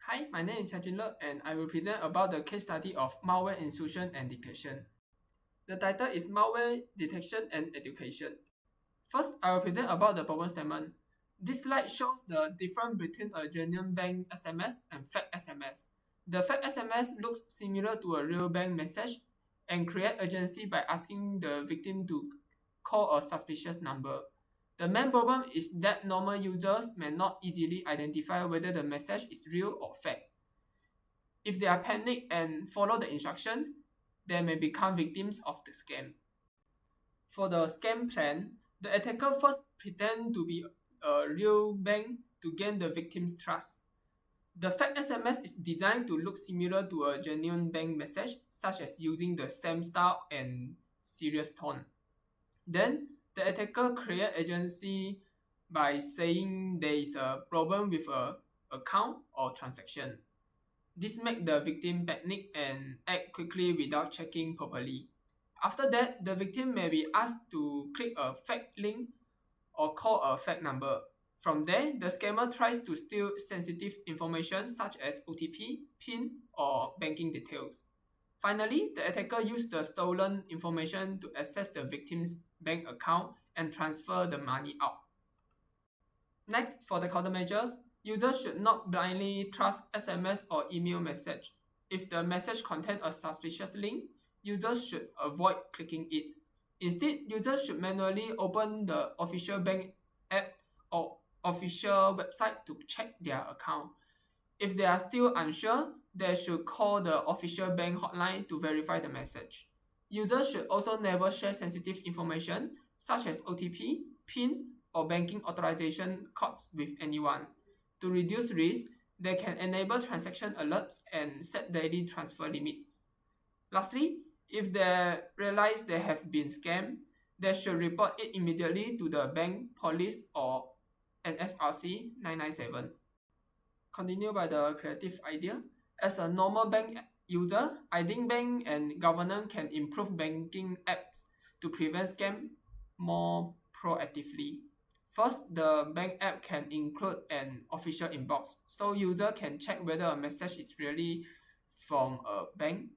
Hi, my name is Xiaojun and I will present about the case study of malware intrusion and detection. The title is Malware Detection and Education. First, I will present about the problem statement. This slide shows the difference between a genuine bank SMS and fake SMS. The fake SMS looks similar to a real bank message and create urgency by asking the victim to call a suspicious number. The main problem is that normal users may not easily identify whether the message is real or fake. If they are panicked and follow the instruction, they may become victims of the scam. For the scam plan, the attacker first pretend to be a real bank to gain the victim's trust. The fake SMS is designed to look similar to a genuine bank message, such as using the same style and serious tone. Then, the attacker create agency by saying there is a problem with a account or transaction. This makes the victim panic and act quickly without checking properly. After that, the victim may be asked to click a fake link or call a fake number. From there, the scammer tries to steal sensitive information such as OTP, PIN, or banking details. Finally, the attacker used the stolen information to access the victim's bank account and transfer the money out. Next, for the countermeasures, users should not blindly trust SMS or email message. If the message contains a suspicious link, users should avoid clicking it. Instead, users should manually open the official bank app or official website to check their account. If they are still unsure, they should call the official bank hotline to verify the message. Users should also never share sensitive information such as OTP, PIN, or banking authorization codes with anyone. To reduce risk, they can enable transaction alerts and set daily transfer limits. Lastly, if they realize they have been scammed, they should report it immediately to the bank, police, or NSRC 997. Continue by the creative idea. As a normal bank user, I think bank and government can improve banking apps to prevent scam more proactively. First, the bank app can include an official inbox, so user can check whether a message is really from a bank.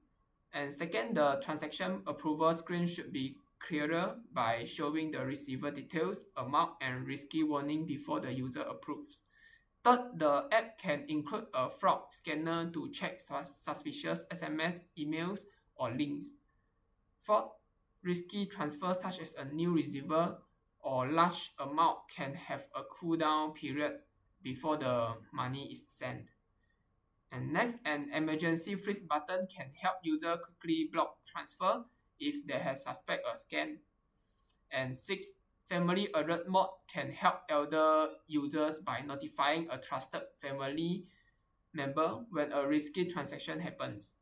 And second, the transaction approval screen should be clearer by showing the receiver details, amount, and risky warning before the user approves. Third, the app can include a fraud scanner to check suspicious SMS, emails, or links. Fourth, risky transfers such as a new receiver or large amount can have a cooldown period before the money is sent. And next, an emergency freeze button can help user quickly block transfer if they have suspect a scam. And six, family alert mode can help elder users by notifying a trusted family member when a risky transaction happens.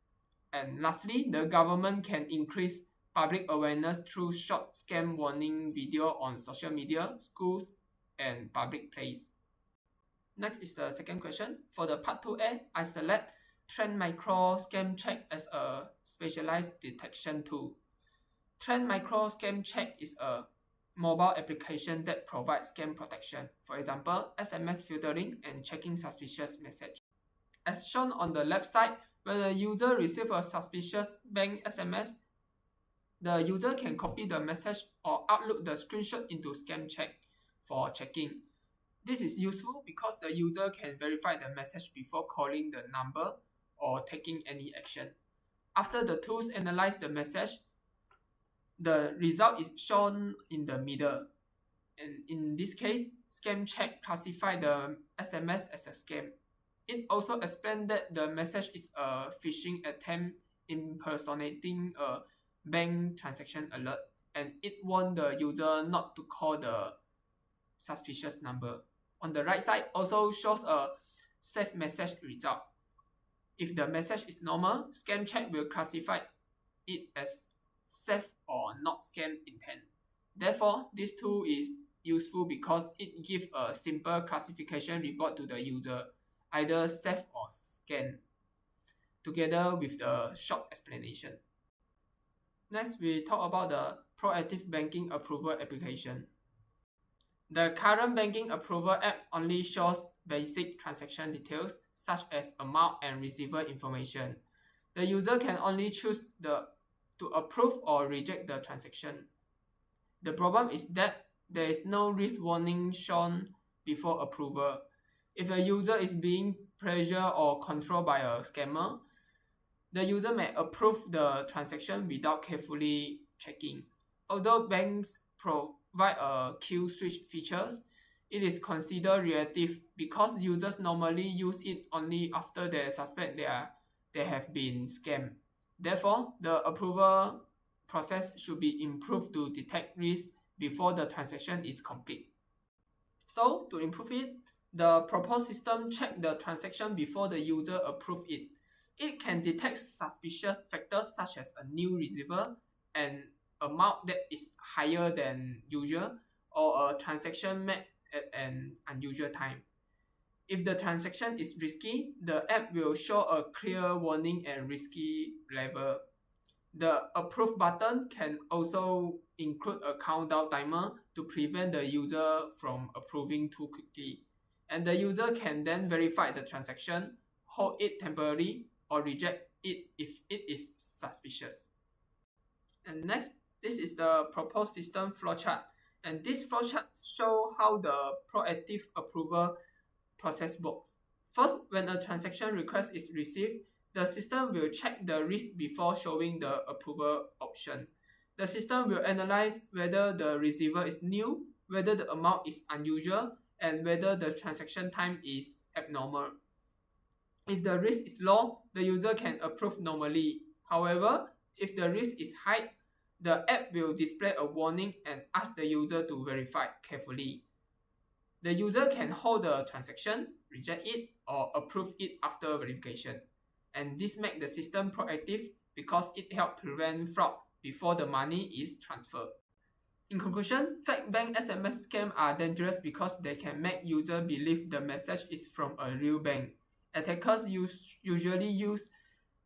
And lastly, the government can increase public awareness through short scam warning video on social media, schools, and public places. Next is the second question. For the part 2A, I select Trend Micro Scam Check as a specialized detection tool. Trend Micro Scam Check is a mobile application that provides scam protection, for example, SMS filtering and checking suspicious message. As shown on the left side, when a user receives a suspicious bank SMS, the user can copy the message or upload the screenshot into Scam Check for checking. This is useful because the user can verify the message before calling the number or taking any action. After the tools analyze the message, the result is shown in the middle. And in this case, Scam Check classifies the SMS as a scam. It also explains that the message is a phishing attempt impersonating a bank transaction alert, and it warns the user not to call the suspicious number. On the right side also shows a safe message result. If the message is normal, Scam Check will classify it as safe or not scam intent. Therefore, this tool is useful because it gives a simple classification report to the user, either safe or scam, together with the short explanation. Next, we talk about the proactive banking approval application. The current banking approval app only shows basic transaction details such as amount and receiver information. The user can only choose to approve or reject the transaction. The problem is that there is no risk warning shown before approval. If the user is being pressured or controlled by a scammer, the user may approve the transaction without carefully checking. Although banks provide a kill switch features, it is considered reactive because users normally use it only after they suspect they have been scammed. Therefore, the approval process should be improved to detect risk before the transaction is complete. So, to improve it, the proposed system check the transaction before the user approve it. It can detect suspicious factors such as a new receiver, an amount that is higher than usual, or a transaction made at an unusual time. If the transaction is risky, the app will show a clear warning and risky level. The approve button can also include a countdown timer to prevent the user from approving too quickly. And the user can then verify the transaction, hold it temporarily, or reject it if it is suspicious. And next, this is the proposed system flowchart. And this flowchart shows how the proactive approval process works. First, when a transaction request is received, the system will check the risk before showing the approval option. The system will analyze whether the receiver is new, whether the amount is unusual, and whether the transaction time is abnormal. If the risk is low, the user can approve normally. However, if the risk is high, the app will display a warning and ask the user to verify carefully. The user can hold the transaction, reject it, or approve it after verification. And this makes the system proactive because it helps prevent fraud before the money is transferred. In conclusion, fake bank SMS scams are dangerous because they can make users believe the message is from a real bank. Attackers usually use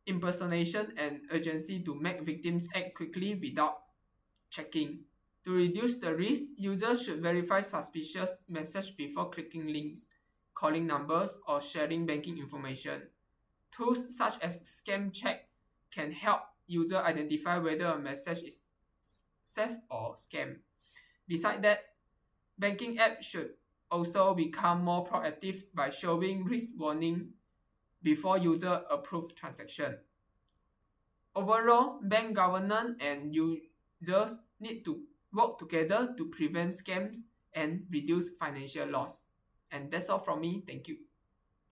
impersonation and urgency to make victims act quickly without checking. To reduce the risk, users should verify suspicious messages before clicking links, calling numbers, or sharing banking information. Tools such as Scam Check can help users identify whether a message is safe or scam. Besides that, banking apps should also become more proactive by showing risk warning before user approve transaction. Overall, bank governance and users need to work together to prevent scams and reduce financial loss. And that's all from me. Thank you.